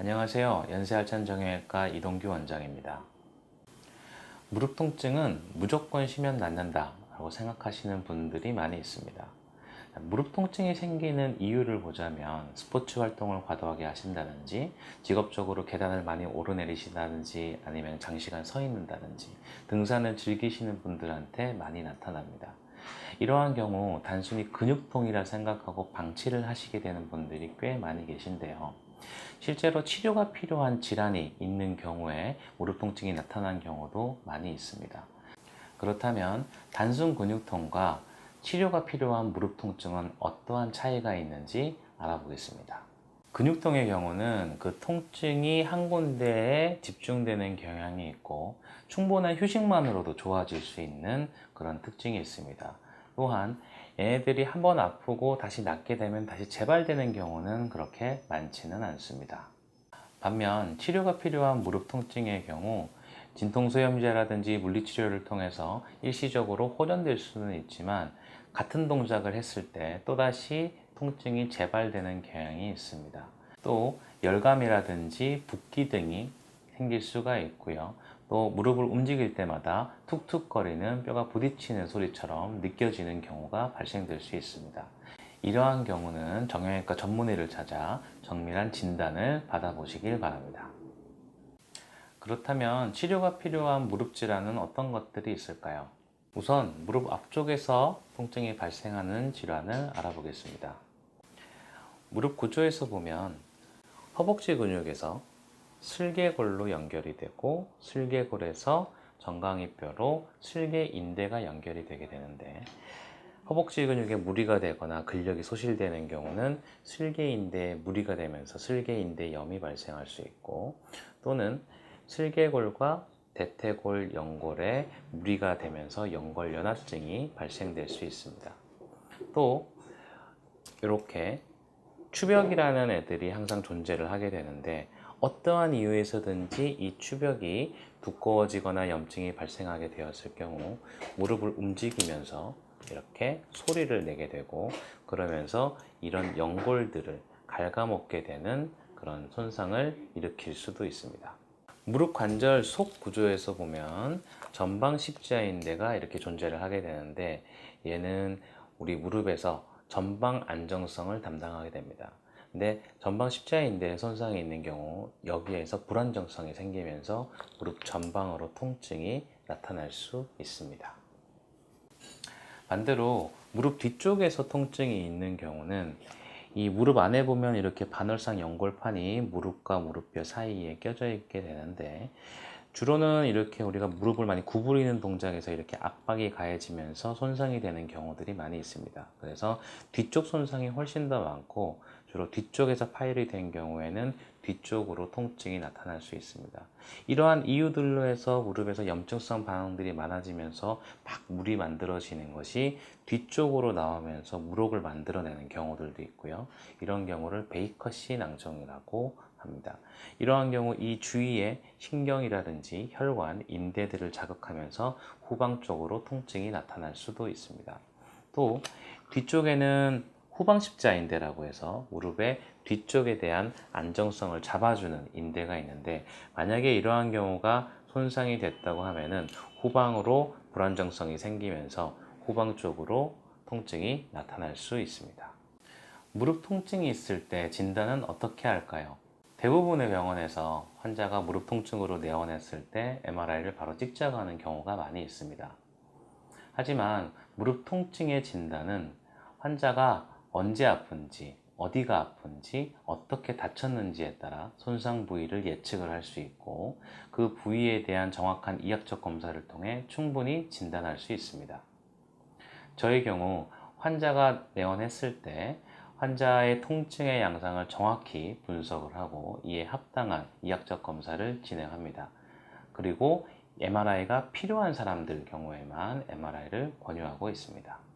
안녕하세요. 연세할찬 정형외과 이동규 원장입니다. 무릎 통증은 무조건 쉬면 낫는다 라고 생각하시는 분들이 많이 있습니다. 무릎 통증이 생기는 이유를 보자면 스포츠 활동을 과도하게 하신다든지, 직업적으로 계단을 많이 오르내리신다든지, 아니면 장시간 서 있는다든지, 등산을 즐기시는 분들한테 많이 나타납니다. 이러한 경우 단순히 근육통이라 생각하고 방치를 하시게 되는 분들이 꽤 많이 계신데요. 실제로 치료가 필요한 질환이 있는 경우에 무릎 통증이 나타난 경우도 많이 있습니다. 그렇다면 단순 근육통과 치료가 필요한 무릎 통증은 어떠한 차이가 있는지 알아보겠습니다. 근육통의 경우는 그 통증이 한 군데에 집중되는 경향이 있고, 충분한 휴식만으로도 좋아질 수 있는 그런 특징이 있습니다. 또한 얘네들이 한번 아프고 다시 낫게 되면 다시 재발되는 경우는 그렇게 많지는 않습니다. 반면 치료가 필요한 무릎 통증의 경우 진통소염제라든지 물리치료를 통해서 일시적으로 호전될 수는 있지만, 같은 동작을 했을 때 또다시 통증이 재발되는 경향이 있습니다. 또 열감이라든지 붓기 등이 생길 수가 있고요. 또 무릎을 움직일 때마다 툭툭거리는 뼈가 부딪히는 소리처럼 느껴지는 경우가 발생될 수 있습니다. 이러한 경우는 정형외과 전문의를 찾아 정밀한 진단을 받아보시길 바랍니다. 그렇다면 치료가 필요한 무릎 질환은 어떤 것들이 있을까요? 우선 무릎 앞쪽에서 통증이 발생하는 질환을 알아보겠습니다. 무릎 구조에서 보면 허벅지 근육에서 슬개골로 연결이 되고, 슬개골에서 정강이뼈로 슬개인대가 연결이 되게 되는데, 허벅지 근육에 무리가 되거나 근력이 소실되는 경우는 슬개인대에 무리가 되면서 슬개인대염이 발생할 수 있고, 또는 슬개골과 대퇴골 연골에 무리가 되면서 연골연화증이 발생될 수 있습니다. 또 이렇게 추벽이라는 애들이 항상 존재를 하게 되는데, 어떠한 이유에서든지 이 추벽이 두꺼워지거나 염증이 발생하게 되었을 경우 무릎을 움직이면서 이렇게 소리를 내게 되고, 그러면서 이런 연골들을 갉아먹게 되는 그런 손상을 일으킬 수도 있습니다. 무릎 관절 속 구조에서 보면 전방 십자인대가 이렇게 존재를 하게 되는데, 얘는 우리 무릎에서 전방 안정성을 담당하게 됩니다. 근데 전방 십자인대에 손상이 있는 경우 여기에서 불안정성이 생기면서 무릎 전방으로 통증이 나타날 수 있습니다. 반대로 무릎 뒤쪽에서 통증이 있는 경우는 이 무릎 안에 보면 이렇게 반월상 연골판이 무릎과 무릎뼈 사이에 껴져 있게 되는데, 주로는 이렇게 우리가 무릎을 많이 구부리는 동작에서 이렇게 압박이 가해지면서 손상이 되는 경우들이 많이 있습니다. 그래서 뒤쪽 손상이 훨씬 더 많고, 주로 뒤쪽에서 파열이 된 경우에는 뒤쪽으로 통증이 나타날 수 있습니다. 이러한 이유들로 해서 무릎에서 염증성 반응들이 많아지면서 막 물이 만들어지는 것이 뒤쪽으로 나오면서 물혹을 만들어내는 경우들도 있고요. 이런 경우를 베이커시 낭종이라고 합니다. 이러한 경우 이 주위에 신경이라든지 혈관, 인대들을 자극하면서 후방 쪽으로 통증이 나타날 수도 있습니다. 또 뒤쪽에는 후방십자인대라고 해서 무릎의 뒤쪽에 대한 안정성을 잡아주는 인대가 있는데, 만약에 이러한 경우가 손상이 됐다고 하면은 후방으로 불안정성이 생기면서 후방 쪽으로 통증이 나타날 수 있습니다. 무릎 통증이 있을 때 진단은 어떻게 할까요? 대부분의 병원에서 환자가 무릎 통증으로 내원했을 때 MRI를 바로 찍자고 하는 경우가 많이 있습니다. 하지만 무릎 통증의 진단은 환자가 언제 아픈지, 어디가 아픈지, 어떻게 다쳤는지에 따라 손상 부위를 예측을 할 수 있고, 그 부위에 대한 정확한 이학적 검사를 통해 충분히 진단할 수 있습니다. 저의 경우 환자가 내원했을 때 환자의 통증의 양상을 정확히 분석을 하고 이에 합당한 이학적 검사를 진행합니다. 그리고 MRI가 필요한 사람들 경우에만 MRI를 권유하고 있습니다.